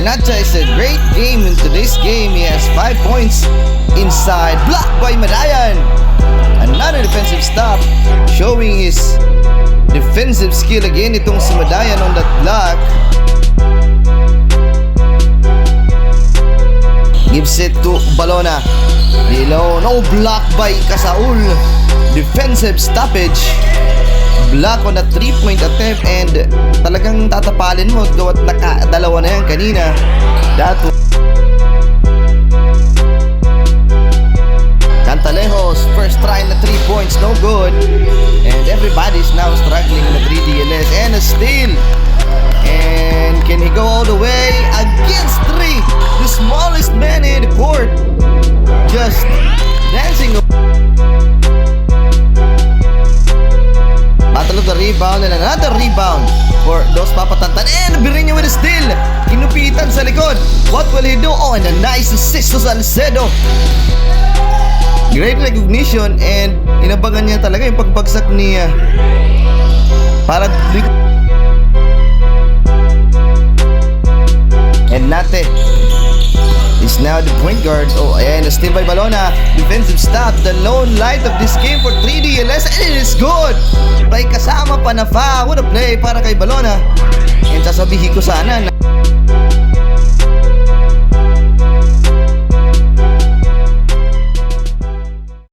Garnacha is a great game in today's game. He has 5 points inside. Blocked by Madayan. Another defensive stop, showing his defensive skill again itong si Madayan on that block. Gives it to Balona. Below, no, block by Kasaul. Defensive stoppage. Block on a 3-point attempt, and talagang tatapalin mo gawat nakadalawa na yan kanina. That Cantalejos, first try na 3 points, no good. And everybody's now struggling in the 3DLS. And a steal. And can he go all the way? Against 3. The smallest man in the court. Just dancing. Battle of the rebound, and another rebound for Dos Papatantan. And Birreño with a steal. Kinupitan sa likod. What will he do? Oh, and a nice assist to Salcedo. Great recognition, and inabangan niya talaga yung pagbagsak niya. Para and Nate is now the point guard. Oh, and a steal by Balona. Defensive stop. The lone light of this game for 3DLS. And it is good. May kasama pa na foul. What a play para kay Balona. And sasabihin ko sana na